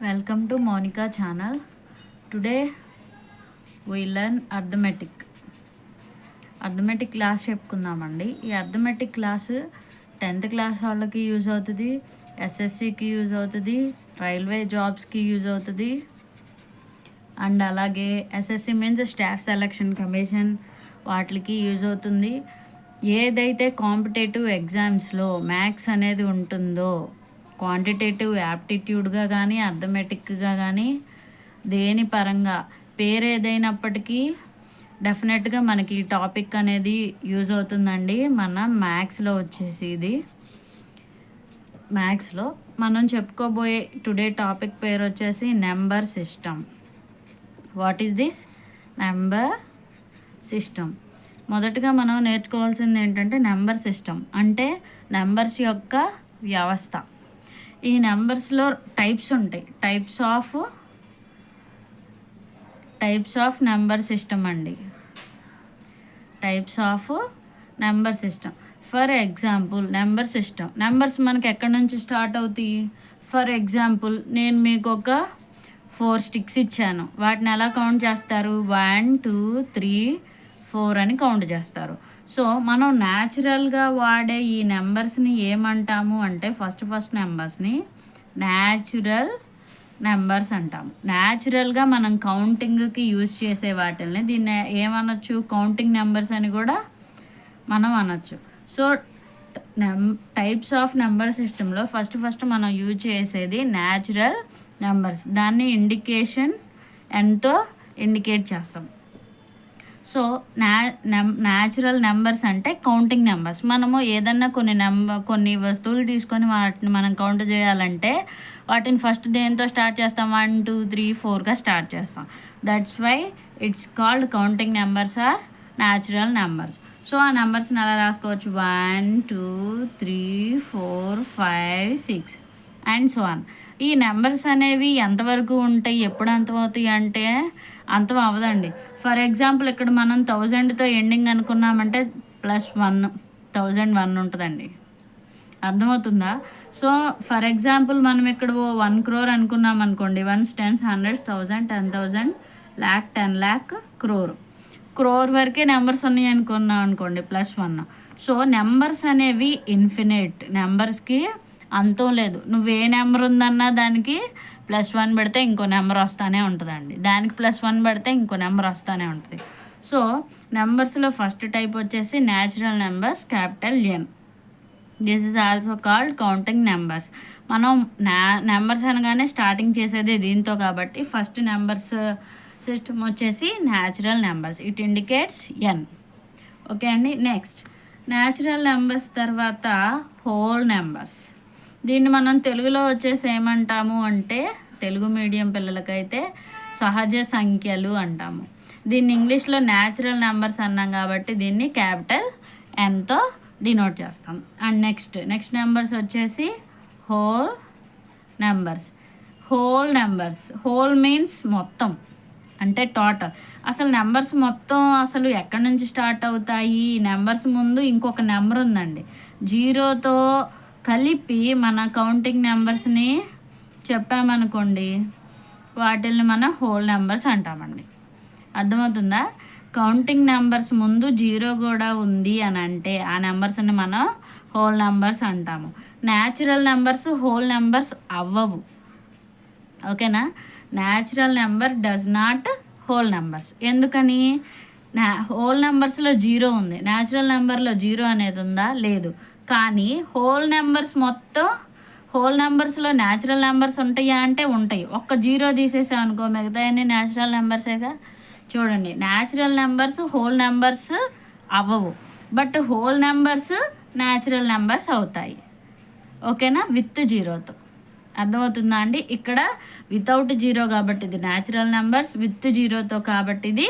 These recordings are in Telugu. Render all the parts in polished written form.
Welcome to Monica channel. Today we learn arithmetic class చెప్పుకుందామండి. ఈ అర్థమెటిక్ క్లాస్ 10th క్లాస్ వాళ్ళకి యూజ్ అవుతుంది, ఎస్ఎస్సికి యూజ్ అవుతుంది, రైల్వే జాబ్స్కి యూజ్ అవుతుంది, అండ్ అలాగే SSC means staff selection commission వాటికి యూజ్ అవుతుంది. ఏదైతే కాంపిటేటివ్ ఎగ్జామ్స్లో మ్యాథ్స్ అనేది ఉంటుందో క్వాంటిటేటివ్ యాప్టిట్యూడ్గా కానీ అర్థమెటిక్గా కానీ దేని పరంగా పేరు ఏదైనప్పటికీ డెఫినెట్గా మనకి టాపిక్ అనేది యూజ్ అవుతుందండి. మన మ్యాథ్స్లో వచ్చేసి ఇది మ్యాథ్స్లో మనం చెప్పుకోబోయే టుడే టాపిక్ పేరు వచ్చేసి number system. What is this number system? మొదటగా మనం నేర్చుకోవాల్సింది ఏంటంటే నెంబర్ సిస్టమ్ అంటే నెంబర్స్ యొక్క వ్యవస్థ. ఈ నెంబర్స్లో టైప్స్ ఉంటాయి, టైప్స్ ఆఫ్ నెంబర్ సిస్టమ్ అండి, types of number system. For example number system, numbers మనకి ఎక్కడి నుంచి స్టార్ట్ అవుతాయి? ఫర్ ఎగ్జాంపుల్ నేను మీకు ఒక 4 స్టిక్స్ ఇచ్చాను, వాటిని ఎలా కౌంట్ చేస్తారు? 1 2 3 4 అని కౌంట్ చేస్తారు. సో మనం న్యాచురల్గా వాడే ఈ నెంబర్స్ని ఏమంటాము అంటే ఫస్ట్ నెంబర్స్ని న్యాచురల్ నెంబర్స్ అంటాము. న్యాచురల్గా మనం కౌంటింగ్కి యూజ్ చేసే వాటిని దీన్ని ఏమనొచ్చు? కౌంటింగ్ నెంబర్స్ అని కూడా మనం అనొచ్చు. సో టైప్స్ ఆఫ్ నెంబర్ సిస్టంలో ఫస్ట్ మనం యూజ్ చేసేది న్యాచురల్ నెంబర్స్. దాన్ని ఇండికేషన్ ఎంతో ఇండికేట్ చేస్తాం. సో న్యాచురల్ నెంబర్స్ అంటే కౌంటింగ్ నెంబర్స్. మనము ఏదన్నా కొన్ని వస్తువులు తీసుకొని వాటిని మనం కౌంట్ చేయాలంటే వాటిని ఫస్ట్ దేంతో స్టార్ట్ చేస్తాం? 1 2 3 4గా స్టార్ట్ చేస్తాం. That's why it's called counting numbers or natural numbers. So ఆ నెంబర్స్ని అలా రాసుకోవచ్చు, 1 2 3 4 5 6 అండ్ సో ఆన్. ఈ నెంబర్స్ అనేవి ఎంతవరకు ఉంటాయి, ఎప్పుడు అంతమవుతాయి అంటే అంతం అవ్వదండి. ఫర్ ఎగ్జాంపుల్ ఇక్కడ మనం 1000తో ఎండింగ్ అనుకున్నామంటే +1 1001 ఉంటుందండి. అర్థమవుతుందా? సో ఫర్ ఎగ్జాంపుల్ మనం ఇక్కడ 1 crore అనుకున్నాం అనుకోండి, 1s 10s 100s 1000 10,000 lakh 10 lakh crore వరకే నెంబర్స్ ఉన్నాయి అనుకున్నాం అనుకోండి +1. సో నెంబర్స్ అనేవి ఇన్ఫినిట్, నెంబర్స్కి అంతం లేదు. నువ్వు ఏ నెంబర్ ఉందన్నా దానికి +1 పెడితే ఇంకో నెంబర్ వస్తూనే ఉంటుందండి, దానికి +1 పెడితే ఇంకో నెంబర్ వస్తూనే ఉంటుంది. సో నెంబర్స్లో ఫస్ట్ టైప్ వచ్చేసి natural numbers, capital N. This is also called counting numbers. మనం నెంబర్స్ అనగానే స్టార్టింగ్ చేసేది దీంతో కాబట్టి ఫస్ట్ నెంబర్స్ సిస్టమ్ వచ్చేసి natural numbers. It indicates N. Okay అండి. నెక్స్ట్ న్యాచురల్ నెంబర్స్ తర్వాత హోల్ నెంబర్స్. దీన్ని మనం తెలుగులో వచ్చేసి ఏమంటాము అంటే తెలుగు మీడియం పిల్లలకైతే సహజ సంఖ్యలు అంటాము. దీన్ని ఇంగ్లీష్లో న్యాచురల్ నెంబర్స్ అన్నాం కాబట్టి దీన్ని క్యాపిటల్ Nతో డినోట్ చేస్తాం. అండ్ నెక్స్ట్ నెంబర్స్ వచ్చేసి హోల్ నెంబర్స్. హోల్ మీన్స్ మొత్తం అంటే టోటల్. అసలు నెంబర్స్ మొత్తం అసలు ఎక్కడి నుంచి స్టార్ట్ అవుతాయి? నెంబర్స్ ముందు ఇంకొక నెంబర్ ఉందండి, 0తో కలిపి మన కౌంటింగ్ నెంబర్స్ని చెప్పామనుకోండి, వాటిల్ని మనం హోల్ నెంబర్స్ అంటామండి. అర్థమవుతుందా? కౌంటింగ్ నెంబర్స్ ముందు 0 కూడా ఉంది అని అంటే ఆ నెంబర్స్ని మనం హోల్ నెంబర్స్ అంటాము. న్యాచురల్ నెంబర్స్ హోల్ నెంబర్స్ అవ్వవు. ఓకేనా? Natural number does not whole numbers. ఎందుకని? హోల్ నెంబర్స్లో 0 ఉంది, న్యాచురల్ నెంబర్లో 0 అనేది ఉందా? లేదు. కానీ హోల్ నెంబర్స్లో న్యాచురల్ నెంబర్స్ ఉంటాయా అంటే ఉంటాయి. ఒక్క 0 తీసేసాం అనుకో మిగతా అన్ని న్యాచురల్ నెంబర్సేగా. చూడండి, న్యాచురల్ నెంబర్స్ హోల్ నెంబర్స్ అవ్వవు, but whole numbers natural numbers అవుతాయి. ఓకేనా? విత్ 0తో. అర్థమవుతుందా అండి? ఇక్కడ వితౌట్ 0 కాబట్టి ఇది న్యాచురల్ నెంబర్స్, విత్ 0తో కాబట్టి ఇది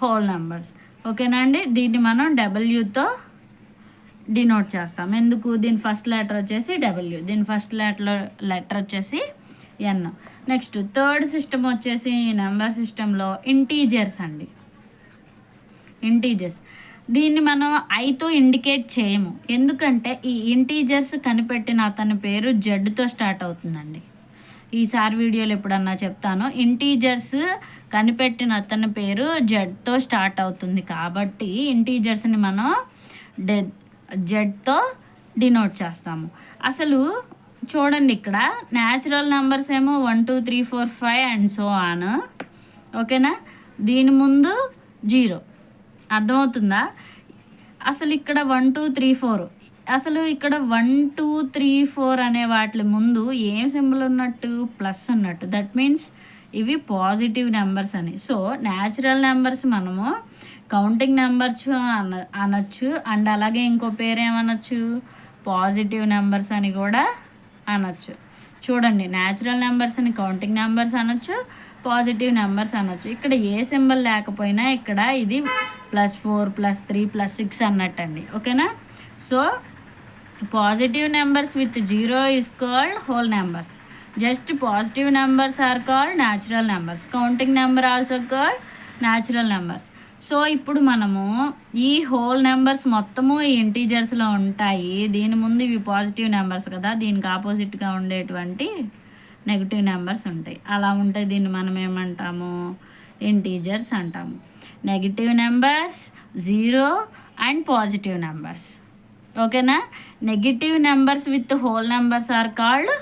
హోల్ నెంబర్స్. ఓకేనా అండి? దీన్ని మనం డబ్ల్యూతో డినోట్ చేస్తాం. ఎందుకు? దీని ఫస్ట్ లెటర్ వచ్చేసి W, దీని ఫస్ట్ లెటర్ వచ్చేసి N. నెక్స్ట్ థర్డ్ సిస్టమ్ వచ్చేసి నెంబర్ సిస్టంలో ఇంటీజర్స్ అండి. ఇంటీజర్స్ దీన్ని మనం ఐతో ఇండికేట్ చేయము, ఎందుకంటే ఈ ఇంటీజర్స్ కనిపెట్టిన అతని పేరు జెడ్తో స్టార్ట్ అవుతుందండి. ఈసారి వీడియోలో ఎప్పుడన్నా చెప్తాను. ఇంటీజర్స్ కనిపెట్టిన అతని పేరు జెడ్తో స్టార్ట్ అవుతుంది కాబట్టి ఇంటీజర్స్ని మనం జెడ్తో డినోట్ చేస్తాము. అసలు చూడండి, ఇక్కడ న్యాచురల్ నెంబర్స్ ఏమో 1 2 3 4 5 అండ్ సో ఆన్. ఓకేనా? దీని ముందు 0. అర్థమవుతుందా? అసలు ఇక్కడ 1 2 3 4, అసలు ఇక్కడ 1 2 3 4 అనే వాటి ముందు ఏం సింబల్ ఉన్నట్టు? ప్లస్ ఉన్నట్టు. దట్ మీన్స్ ఇవి పాజిటివ్ నెంబర్స్ అని. సో న్యాచురల్ నెంబర్స్ మనము కౌంటింగ్ నెంబర్స్ అనొచ్చు, అండ్ అలాగే ఇంకో పేరు ఏమనొచ్చు? పాజిటివ్ నెంబర్స్ అని కూడా అనొచ్చు. చూడండి, న్యాచురల్ నెంబర్స్ అని కౌంటింగ్ నెంబర్స్ అనొచ్చు, పాజిటివ్ నెంబర్స్ అనొచ్చు. ఇక్కడ ఏ సింబల్ లేకపోయినా ఇక్కడ ఇది +4 +3 +6 అన్నట్టండి. ఓకేనా? So positive numbers with 0 is called whole numbers. Just positive numbers are called natural numbers. Counting number also called natural numbers. So ఇప్పుడు మనము ఈ హోల్ నెంబర్స్ మొత్తము ఈ ఇంటీజర్స్లో ఉంటాయి. దీని ముందు ఇవి పాజిటివ్ నెంబర్స్ కదా, దీనికి ఆపోజిట్గా ఉండేటువంటి నెగిటివ్ నెంబర్స్ ఉంటాయి. అలా ఉంటే దీన్ని మనం ఏమంటాము? ఇంటీజర్స్ అంటాము. Negative numbers, 0 and positive numbers. ఓకేనా? Negative numbers with whole numbers are called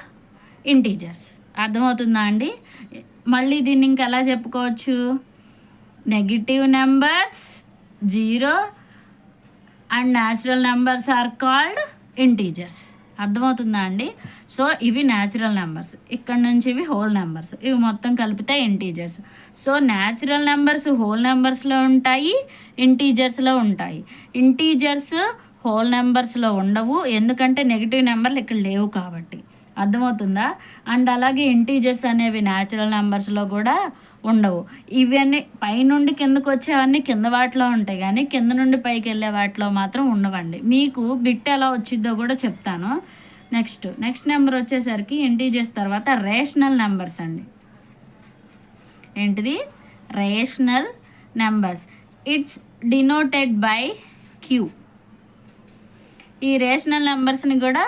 integers. అర్థమవుతుందా అండి? మళ్ళీ దీన్ని ఇంకెలా చెప్పుకోవచ్చు? Negative numbers, 0 and natural numbers are called integers. అర్థమవుతుందా అండి? సో ఇవి న్యాచురల్ నెంబర్స్, ఇక్కడ నుంచి ఇవి హోల్ నెంబర్స్, ఇవి మొత్తం కలిపితే integers. So natural numbers whole నెంబర్స్లో ఉంటాయి, ఇంటీజర్స్లో ఉంటాయి. ఇంటీజర్స్ హోల్ నెంబర్స్లో ఉండవు, ఎందుకంటే నెగిటివ్ నెంబర్లు ఇక్కడ లేవు కాబట్టి. అర్థమవుతుందా? అండ్ అలాగే ఇంటీజర్స్ అనేవి న్యాచురల్ నెంబర్స్లో కూడా ఉండవు. ఇవన్నీ పైనుండి కిందకు వచ్చేవన్నీ కింద వాటిలో ఉంటాయి, కానీ కింద నుండి పైకి వెళ్ళే వాటిలో మాత్రం ఉండవండి. మీకు బిట్ ఎలా వచ్చిద్దో కూడా చెప్తాను. నెక్స్ట్ నెంబర్ వచ్చేసరికి ఇంటీజర్స్ తర్వాత రేషనల్ నెంబర్స్ అండి. ఏంటిది? Rational numbers. It's denoted by Q. ఈ రేషనల్ నెంబర్స్ని కూడా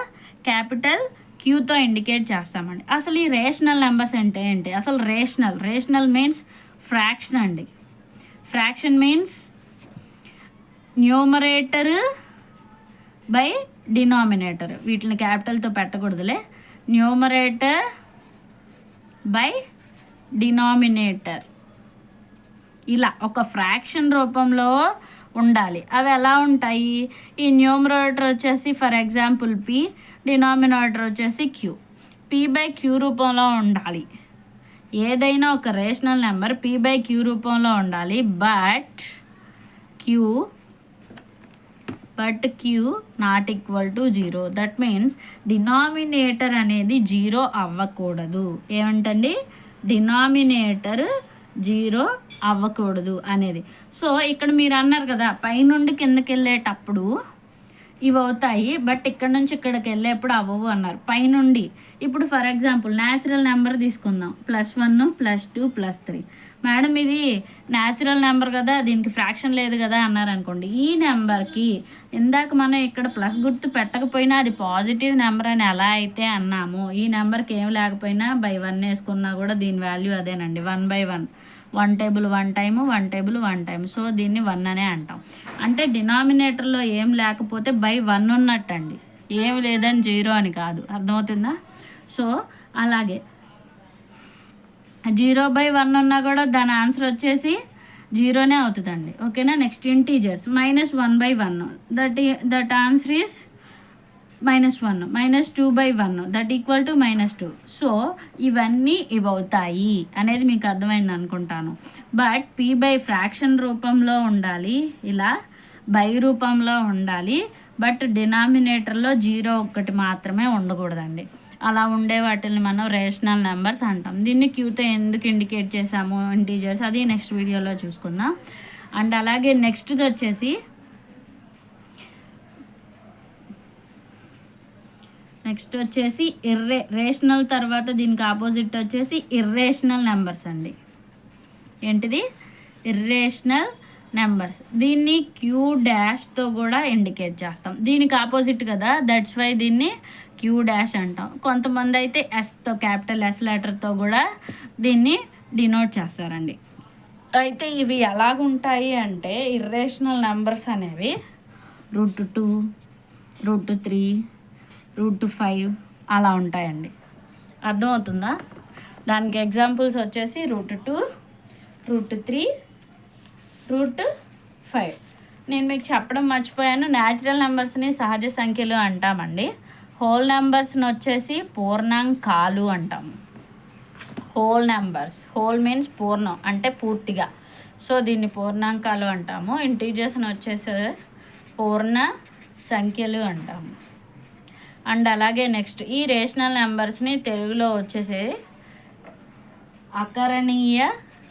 క్యాపిటల్ క్యూతో ఇండికేట్ చేస్తామండి. అసలు ఈ రేషనల్ నెంబర్స్ అంటే ఏంటి? అసలు రేషనల్ మీన్స్ ఫ్రాక్షన్ అండి. Fraction means numerator by denominator. వీటిని క్యాపిటల్తో పెట్టకూడదులే. న్యూమరేటర్ బై డినామినేటర్, ఇలా ఒక ఫ్రాక్షన్ రూపంలో ఉండాలి. అవి ఎలా ఉంటాయి? ఈ న్యూమరేటర్ వచ్చేసి ఫర్ ఎగ్జాంపుల్ P, డినామినేటర్ వచ్చేసి Q. P/Q రూపంలో ఉండాలి. ఏదైనా ఒక రేషనల్ నెంబర్ P/Q రూపంలో ఉండాలి. But Q not equal to 0. That means denominator అనేది 0 అవ్వకూడదు. ఏమంటండి? డినామినేటర్ 0 అవ్వకూడదు అనేది. సో ఇక్కడ మీరు అన్నారు కదా, పైనుండి కిందకి వెళ్ళేటప్పుడు ఇవి అవుతాయి, బట్ ఇక్కడ నుంచి ఇక్కడికి వెళ్ళేప్పుడు అవ్వవు అన్నారు. పైనుండి ఇప్పుడు ఫర్ ఎగ్జాంపుల్ న్యాచురల్ నెంబర్ తీసుకుందాం. +1 +2 +3. మేడం ఇది న్యాచురల్ నెంబర్ కదా, దీనికి ఫ్రాక్షన్ లేదు కదా అన్నారు అనుకోండి. ఈ నెంబర్కి ఇందాక మనం ఇక్కడ ప్లస్ గుర్తు పెట్టకపోయినా అది పాజిటివ్ నెంబర్ అని ఎలా అయితే అన్నామో, ఈ నెంబర్కి ఏం లేకపోయినా /1 వేసుకున్నా కూడా దీని వాల్యూ అదేనండి. 1/1. 1 table 1 time, 1 table 1 time. So దీన్ని 1 అనే అంటాం. అంటే డినామినేటర్లో ఏం లేకపోతే /1 ఉన్నట్టండి, ఏం లేదని 0 అని కాదు. అర్థమవుతుందా? సో అలాగే 0/1 ఉన్నా కూడా దాని ఆన్సర్ వచ్చేసి 0నే అవుతుందండి. ఓకేనా? Next integers. -1/1 that answer is -1. -2/1 that equal to -2. So ఇవన్నీ ఇవవుతాయి అనేది మీకు అర్థమైంది అనుకుంటాను. బట్ P ఫ్రాక్షన్ రూపంలో ఉండాలి, ఇలా బై రూపంలో ఉండాలి. బట్ డినామినేటర్లో 0 ఒక్కటి మాత్రమే ఉండకూడదండి. అలా ఉండే వాటిని మనం రేషనల్ నెంబర్స్ అంటాం. దీన్ని క్యూతో ఎందుకు ఇండికేట్ చేసాము ఇంటీజర్స్, అది నెక్స్ట్ వీడియోలో చూసుకుందాం. అండ్ అలాగే నెక్స్ట్ది వచ్చేసి రేషనల్ తర్వాత దీనికి ఆపోజిట్ వచ్చేసి ఇర్రేషనల్ నెంబర్స్ అండి. ఏంటిది? Irrational numbers. దీన్ని Q డాష్తో కూడా ఇండికేట్ చేస్తాం. దీనికి ఆపోజిట్ కదా, దట్స్ వై దీన్ని క్యూ డాష్ అంటాం. కొంతమంది అయితే ఎస్తో, క్యాపిటల్ ఎస్ లెటర్తో కూడా దీన్ని డినోట్ చేస్తారండి. అయితే ఇవి ఎలాగుంటాయి అంటే ఇర్రేషనల్ నెంబర్స్ అనేవి √2, √3, √5 అలా ఉంటాయండి. అర్థమవుతుందా? దానికి ఎగ్జాంపుల్స్ వచ్చేసి √2, √3, √5. నేను మీకు చెప్పడం మర్చిపోయాను, న్యాచురల్ నెంబర్స్ని సహజ సంఖ్యలు అంటామండి. హోల్ నెంబర్స్ని వచ్చేసి పూర్ణాంకాలు అంటాము. హోల్ నెంబర్స్, హోల్ మీన్స్ పూర్ణం అంటే పూర్తిగా, సో దీన్ని పూర్ణాంకాలు అంటాము. ఇంటీజర్స్ని వచ్చేసి పూర్ణ సంఖ్యలు అంటాము. అండ్ అలాగే నెక్స్ట్ ఈ రేషనల్ నెంబర్స్ని తెలుగులో వచ్చేసి అకరణీయ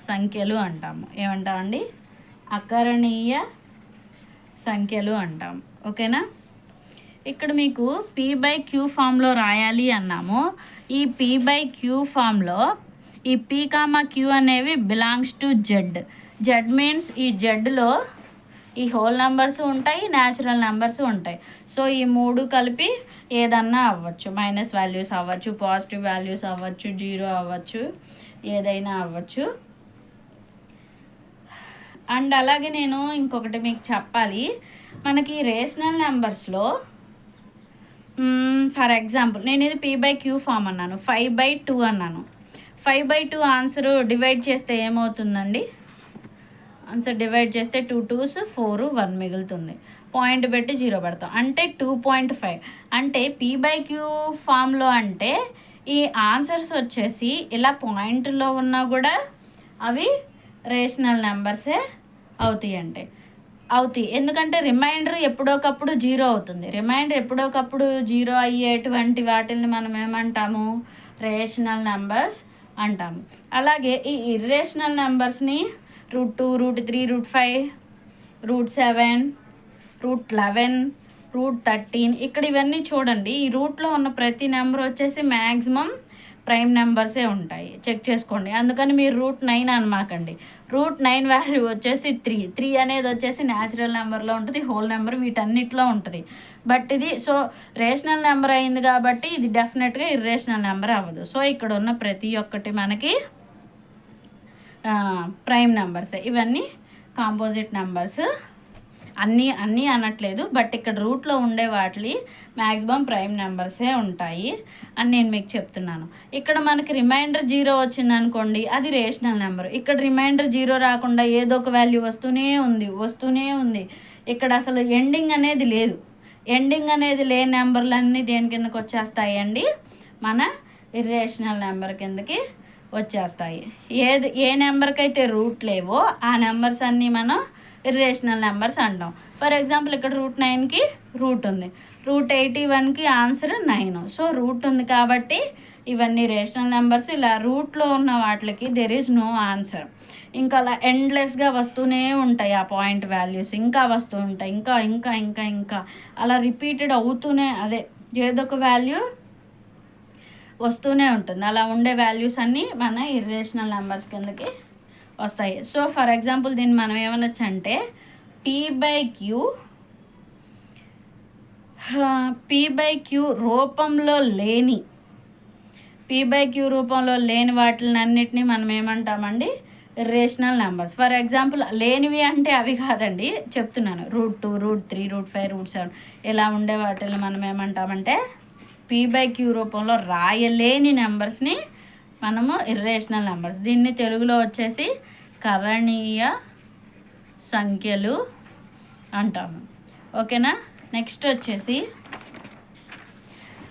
సంఖ్యలు అంటాము. ఏమంటామండి? అకరణీయ సంఖ్యలు అంటాము. ఓకేనా? ఇక్కడ మీకు P/Q ఫామ్లో రాయాలి అన్నాము. ఈ P/Q ఫామ్లో ఈ P, Q అనేవి belongs to Z. Z means ఈ జెడ్లో ఈ హోల్ నెంబర్స్ ఉంటాయి, న్యాచురల్ నెంబర్స్ ఉంటాయి. సో ఈ మూడు కలిపి ఏదన్నా అవ్వచ్చు, మైనస్ వాల్యూస్ అవ్వచ్చు, పాజిటివ్ వాల్యూస్ అవ్వచ్చు, 0 అవ్వచ్చు, ఏదైనా అవ్వచ్చు. అండ్ అలాగే నేను ఇంకొకటి మీకు చెప్పాలి. మనకి రేషనల్ నెంబర్స్లో ఫర్ ఎగ్జాంపుల్ నేను ఇది P/Q ఫామ్ అన్నాను, 5/2 అన్నాను. 5/2 ఆన్సర్ డివైడ్ చేస్తే ఏమవుతుందండి? ఆన్సర్ డివైడ్ చేస్తే 2 2s 4, 1 మిగులుతుంది. పాయింట్ పెట్టి 0 పెడతాం అంటే 2.5. అంటే P/Q ఫామ్లో అంటే ఈ ఆన్సర్స్ వచ్చేసి ఇలా పాయింట్లో ఉన్నా కూడా అవి రేషనల్ నెంబర్సే అవుతాయి. ఎందుకంటే రిమైండర్ ఎప్పుడోకప్పుడు 0 అవుతుంది. రిమైండర్ ఎప్పుడోకప్పుడు 0 అయ్యేటువంటి వాటిని మనం ఏమంటాము? రేషనల్ నెంబర్స్ అంటాము. అలాగే ఈ ఇర్రేషనల్ నెంబర్స్ని √2, √3, √5, √7, √11, √13 ఇక్కడ ఇవన్నీ చూడండి. ఈ రూట్లో ఉన్న ప్రతి నెంబర్ వచ్చేసి మ్యాక్సిమం ప్రైమ్ నెంబర్సే ఉంటాయి, చెక్ చేసుకోండి. అందుకని మీరు √9 అనమాకండి. √9 వాల్యూ వచ్చేసి 3 అనేది వచ్చేసి న్యాచురల్ నెంబర్లో ఉంటుంది, హోల్ నెంబర్ వీటన్నిటిలో ఉంటుంది. బట్ ఇది సో రేషనల్ నెంబర్ అయింది కాబట్టి ఇది డెఫినెట్గా ఇర్రేషనల్ నెంబర్ అవ్వదు. సో ఇక్కడ ఉన్న ప్రతి ఒక్కటి మనకి ప్రైమ్ నెంబర్సే. ఇవన్నీ కాంపోజిట్ నెంబర్స్. అన్నీ అనట్లేదు, బట్ ఇక్కడ రూట్లో ఉండే వాటి మ్యాక్సిమం ప్రైమ్ నెంబర్సే ఉంటాయి అని నేను మీకు చెప్తున్నాను. ఇక్కడ మనకి రిమైండర్ 0 వచ్చింది అనుకోండి, అది రేషనల్ నెంబర్. ఇక్కడ రిమైండర్ 0 రాకుండా ఏదో ఒక వాల్యూ వస్తూనే ఉంది. ఇక్కడ అసలు ఎండింగ్ అనేది లేదు. ఎండింగ్ అనేది లేని నెంబర్లన్నీ దేని కిందకి వచ్చేస్తాయండి? మన ఇర్రేషనల్ నెంబర్ కిందకి వచ్చేస్తాయి. ఏ నెంబర్కి అయితే రూట్ లేవో ఆ నెంబర్స్ అన్నీ మనం ఇర్రేషనల్ నెంబర్స్ అంటాం. ఫర్ ఎగ్జాంపుల్ ఇక్కడ √9కి రూట్ ఉంది, √81కి ఆన్సర్ 9. సో రూట్ ఉంది కాబట్టి ఇవన్నీ రేషనల్ నెంబర్స్. ఇలా రూట్లో ఉన్న వాటికి దెర్ ఈజ్ నో ఆన్సర్. ఇంకా అలా ఎండ్లెస్గా వస్తూనే ఉంటాయి ఆ పాయింట్ వాల్యూస్, ఇంకా వస్తూ ఉంటాయి, ఇంకా అలా రిపీటెడ్ అవుతూనే అదే ఏదో ఒక వాల్యూ వస్తూనే ఉంటుంది. అలా ఉండే వాల్యూస్ అన్నీ మన ఇర్రేషనల్ నెంబర్స్ కిందకి వస్తాయి. సో ఫర్ ఎగ్జాంపుల్ దీన్ని మనం ఏమనొచ్చు అంటే P/Q రూపంలో లేని వాటిని అన్నిటినీ మనం ఏమంటామండి? Irrational numbers. ఫర్ ఎగ్జాంపుల్ లేనివి అంటే అవి కాదండి, చెప్తున్నాను. √2, √3, √5, √7 ఇలా ఉండే వాటిని మనం ఏమంటామంటే P/Q రూపంలో రాయలేని నెంబర్స్ని మనము ఇర్రేషనల్ నెంబర్స్. దీన్ని తెలుగులో వచ్చేసి కరణీయ సంఖ్యలు అంటాము. ఓకేనా? నెక్స్ట్ వచ్చేసి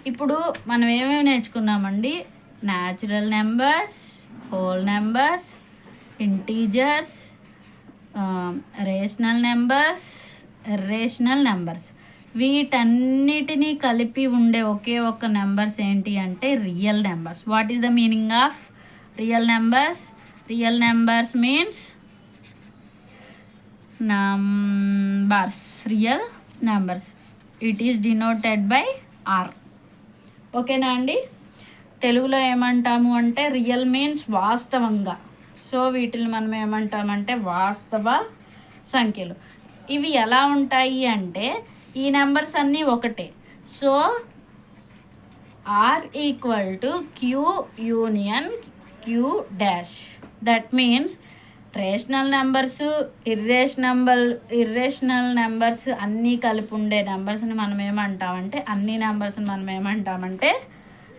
ఇప్పుడు మనం ఏమేమి నేర్చుకున్నామండి? Natural numbers, whole numbers, integers, rational numbers, irrational numbers. వీటన్నిటినీ కలిపి ఉండే ఒకే ఒక్క నెంబర్స్ ఏంటి అంటే real numbers. What is the meaning of real numbers? Real numbers means numbers. Real numbers, it is denoted by R. ఓకేనా అండి? తెలుగులో ఏమంటాము అంటే రియల్ మీన్స్ వాస్తవంగా. సో వీటిని మనం ఏమంటామంటే వాస్తవ సంఖ్యలు. ఇవి ఎలా ఉంటాయి అంటే ఈ నెంబర్స్ అన్నీ ఒకటే. So R equal to Q union Q dash. That means rational numbers, irrational numbers అన్నీ కలిపి ఉండే నెంబర్స్ని మనం ఏమంటామంటే, అన్ని నెంబర్స్ని మనం ఏమంటామంటే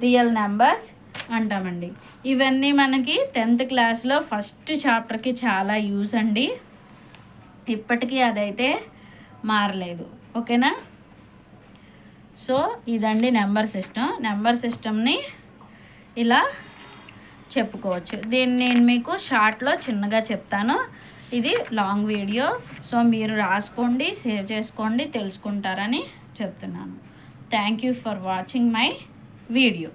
రియల్ నెంబర్స్ అంటామండి. ఇవన్నీ మనకి 10th క్లాస్లో ఫస్ట్ చాప్టర్కి చాలా యూజ్ అండి. ఇప్పటికీ అదైతే మారలేదు. ఓకేనా? సో ఇదండి నెంబర్ సిస్టమ్. నెంబర్ సిస్టమ్ని ఇలా చెప్పుకోవచ్చు. దీన్ని నేను మీకు షార్ట్లో చిన్నగా చెప్తాను. ఇది లాంగ్ వీడియో, సో మీరు రాసుకోండి, సేవ్ చేసుకోండి, తెలుసుకుంటారని చెప్తున్నాను. Thank you for watching my video.